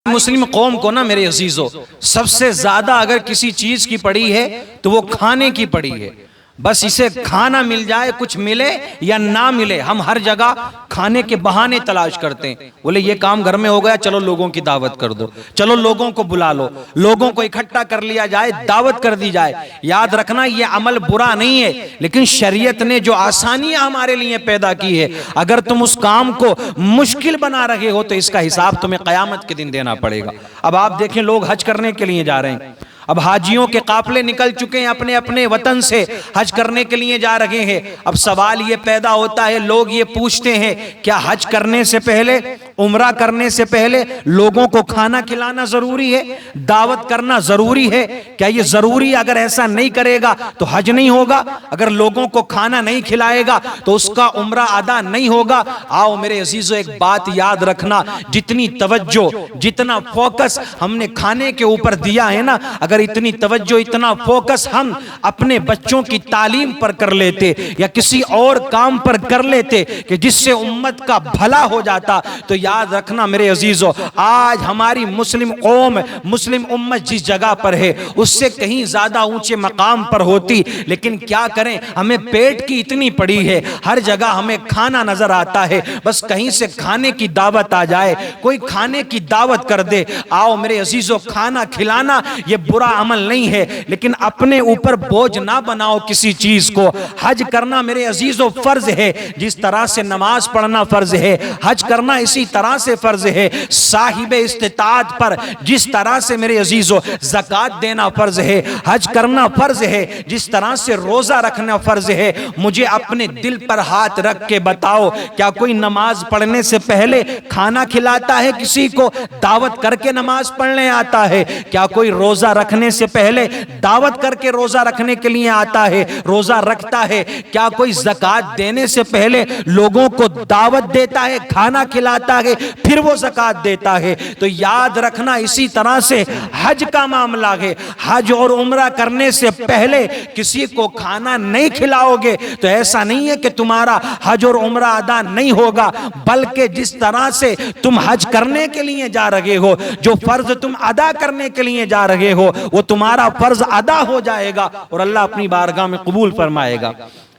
मुस्लिम कौम को ना मेरे अजीजों सबसे ज्यादा अगर किसी चीज की पड़ी है तो वो खाने की पड़ी है। बस इसे खाना मिल जाए, कुछ मिले या ना मिले, हम हर जगह खाने के बहाने तलाश करते हैं। बोले ये काम घर में हो गया, चलो लोगों की दावत कर दो, चलो लोगों को बुला लो, लोगों को इकट्ठा कर लिया जाए, दावत कर दी जाए। याद रखना ये अमल बुरा नहीं है, लेकिन शरीयत ने जो आसानियां हमारे लिए पैदा की है, अगर तुम उस काम को मुश्किल बना रहे हो तो इसका हिसाब तुम्हें कयामत के दिन देना पड़ेगा। अब आप देखें, लोग हज करने के लिए जा रहे हैं, अब हाजियों के काफले निकल चुके हैं, अपने अपने वतन से हज करने के लिए जा रहे हैं। अब सवाल ये पैदा होता है, लोग ये पूछते हैं क्या हज करने से पहले, उम्रा करने से पहले लोगों को खाना खिलाना जरूरी है, दावत करना जरूरी है? क्या ये जरूरी? अगर ऐसा नहीं करेगा तो हज नहीं होगा, अगर लोगों को खाना नहीं खिलाएगा तो उसका उम्रा अदा नहीं होगा। आओ मेरे अजीजों, एक बात याद रखना, जितनी तवज्जो, जितना फोकस हमने खाने के ऊपर दिया है ना, अगर इतनी तवज्जो, इतना फोकस हम अपने बच्चों की तालीम पर कर लेते या किसी और काम पर कर लेते कि जिससे उम्मत का भला हो जाता, तो याद रखना मेरे अजीजों, आज हमारी मुस्लिम कौम, मुस्लिम उम्मत जिस जगह पर है उससे कहीं ज्यादा ऊंचे मकाम पर होती। लेकिन क्या करें, हमें पेट की इतनी पड़ी है, हर जगह हमें खाना नजर आता है, बस कहीं से खाने की दावत आ जाए, कोई खाने की दावत कर दे। आओ मेरे अजीजों, खाना खिलाना ये बुरा अमल नहीं है, लेकिन अपने ऊपर बोझ ना बनाओ किसी चीज को। हज करना मेरे अजीजों फर्ज है, जिस तरह से नमाज पढ़ना फर्ज है, हज करना इसी तरह से फर्ज है। साहिबे इस्तिताअत पर जिस तरह से मेरे अजीजों ज़कात देना फर्ज है, हज करना फर्ज है, जिस तरह से रोजा रखना फर्ज है। मुझे अपने दिल पर हाथ रख के बताओ, क्या कोई नमाज पढ़ने से पहले खाना खिलाता है किसी को, दावत करके नमाज पढ़ने आता है? क्या कोई रोजा रखने से पहले दावत करके रोजा रखने के लिए आता है, रोजा रखता है? क्या कोई ज़कात देने से पहले लोगों को दावत देता है, खाना खिलाता है, फिर वो ज़कात देता है? तो याद रखना, इसी तरह से हज का मामला है। हज और उम्रा करने से पहले किसी को खाना नहीं खिलाओगे तो ऐसा नहीं है कि तुम्हारा हज और उम्रा अदा नहीं होगा, बल्कि जिस तरह से तुम हज करने के लिए जा रहे हो, जो फर्ज तुम अदा करने के लिए जा रहे हो, वो तुम्हारा फर्ज अदा हो जाएगा और अल्लाह अपनी बारगाह में कबूल फरमाएगा।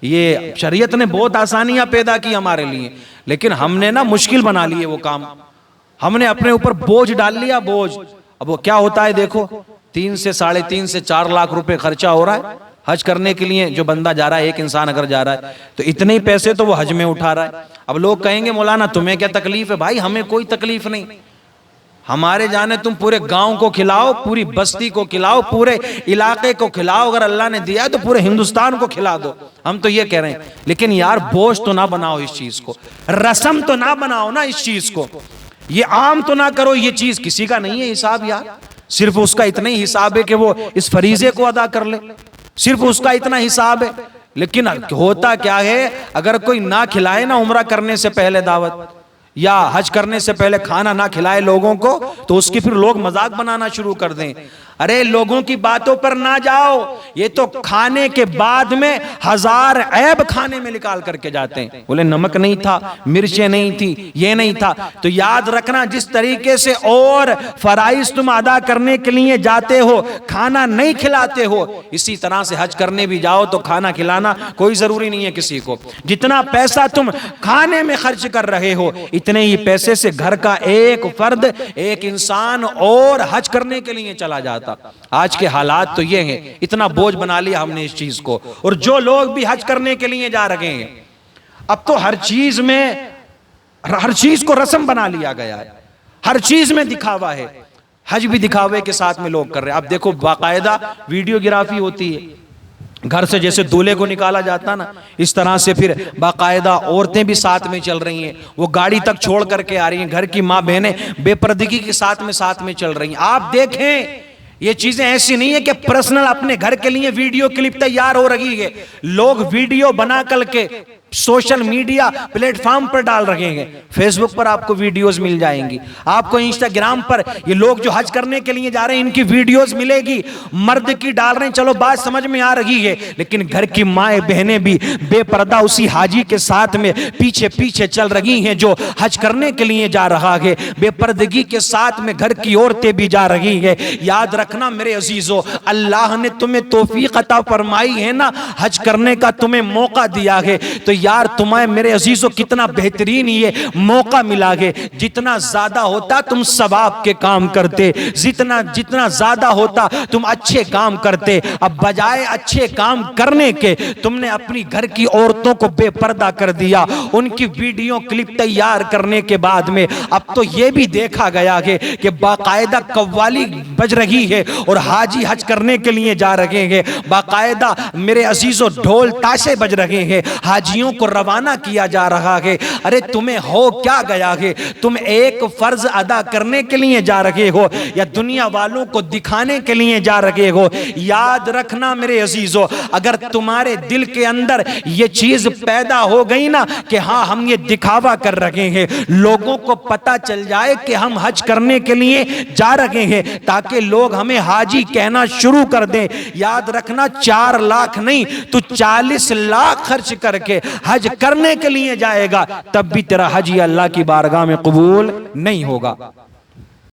ये शरीयत ने बहुत आसानियां पैदा की हमारे लिए, लेकिन हमने ना मुश्किल बना लिए वो काम, हमने अपने ऊपर बोझ डाल लिया, बोझ। अब वो क्या होता है देखो, 3 से 3.5 से 4 लाख रुपए खर्चा हो रहा है हज करने के लिए। जो बंदा जा रहा है, एक इंसान अगर जा रहा है तो इतने ही पैसे तो वो हज में उठा रहा है। अब लोग कहेंगे मौलाना तुम्हें क्या तकलीफ है? भाई हमें कोई तकलीफ नहीं, हमारे जाने तुम पूरे गांव को खिलाओ, पूरी बस्ती को खिलाओ, पूरे इलाके को खिलाओ, अगर अल्लाह ने दिया तो पूरे हिंदुस्तान को खिला दो, हम तो ये कह रहे हैं। लेकिन यार बोझ तो ना बनाओ इस चीज को, रस्म तो ना बनाओ ना इस चीज को, ये आम तो ना करो। ये चीज किसी का नहीं है हिसाब यार, सिर्फ उसका इतना ही हिसाब है कि वो इस फरीजे को अदा कर ले, सिर्फ उसका इतना हिसाब है। लेकिन होता क्या है, अगर कोई ना खिलाए ना उम्रा करने से पहले दावत या हज करने से पहले खाना ना खिलाए लोगों को, तो उसकी फिर लोग मजाक बनाना शुरू कर दें। अरे लोगों की बातों पर ना जाओ, ये तो खाने के बाद में 1000 ऐब खाने में निकाल करके जाते हैं। बोले नमक नहीं था, मिर्चें नहीं थी, ये नहीं था। तो याद रखना, जिस तरीके से और फराइज तुम अदा करने के लिए जाते हो, खाना नहीं खिलाते हो, इसी तरह से हज करने भी जाओ तो खाना खिलाना कोई जरूरी नहीं है किसी को। जितना पैसा तुम खाने में खर्च कर रहे हो, इतने ही पैसे से घर का एक फर्द, एक इंसान और हज करने के लिए चला जाता। आज के हालात तो ये हैं, इतना बोझ बना लिया हमने इस चीज को। और जो लोग भी हज करने के लिए जा रहे हैं, अब तो हर चीज में, हर चीज को रस्म बना लिया गया है, हर चीज में दिखावा है। हज भी दिखावे के साथ में लोग कर रहे हैं। अब देखो बाकायदा वीडियोग्राफी होती है, घर से जैसे दूल्हे को निकाला जाता ना, इस तरह से फिर बाकायदा औरतें भी साथ में चल रही हैं, वो गाड़ी तक छोड़ करके आ रही हैं, घर की माँ बहनें बेपर्दगी के साथ में चल रही हैं। आप देखें, ये चीजें ऐसी नहीं है कि पर्सनल अपने घर के लिए वीडियो क्लिप तैयार हो रही है, लोग वीडियो बना करके सोशल मीडिया प्लेटफॉर्म पर डाल रहे हैं। फेसबुक पर आपको वीडियोस मिल जाएंगी, आपको इंस्टाग्राम पर ये लोग जो हज करने के लिए जा रहे हैं इनकी वीडियोस मिलेगी, मर्द की डाल रहे हैं, चलो बात समझ में आ रही है, लेकिन घर की माएँ बहनें भी बेपर्दा उसी हाजी के साथ में पीछे पीछे चल रही हैं जो हज करने के लिए जा रहा है। बेपर्दगी के साथ में घर की औरतें भी जा रही हैं। याद रखना मेरे अजीजों, अल्लाह ने तुम्हें तौफीक अता फरमाई है ना, हज करने का तुम्हें मौका दिया है, तो यार तुम्हें मेरे अजीजों कितना बेहतरीन ये मौका मिला है। जितना ज्यादा होता तुम सवाब के काम करते, जितना जितना ज्यादा होता तुम अच्छे काम करते। अब बजाय अच्छे काम करने के तुमने अपनी घर की औरतों को बेपर्दा कर दिया। उनकी वीडियो क्लिप तैयार करने के बाद में अब तो यह भी देखा गया है कि बाकायदा कव्वाली बज रही है और हाजी हज करने के लिए जा रहे हैं, बाकायदा मेरे अजीजों ढोल ताशे बज रहे हैं, हाजियों को रवाना किया जा रहा है। अरे तुम्हें हो क्या गया है? तुम एक फर्ज अदा करने के लिए जा रहे हो या दुनिया वालों को दिखाने के लिए जा रहे हो? याद रखना मेरे अजीजों, अगर तुम्हारे दिल के अंदर ये चीज पैदा हो गई ना कि हाँ हम ये दिखावा कर रहे हैं, लोगों को पता चल जाए कि हम हज करने के लिए जा रहे हैं, ताकि लोग हमें हाजी कहना शुरू कर दें, याद रखना 4 लाख नहीं तो 40 लाख खर्च करके हज करने के लिए जाएगा, तब भी तेरा हज अल्लाह की बारगाह में कबूल नहीं होगा।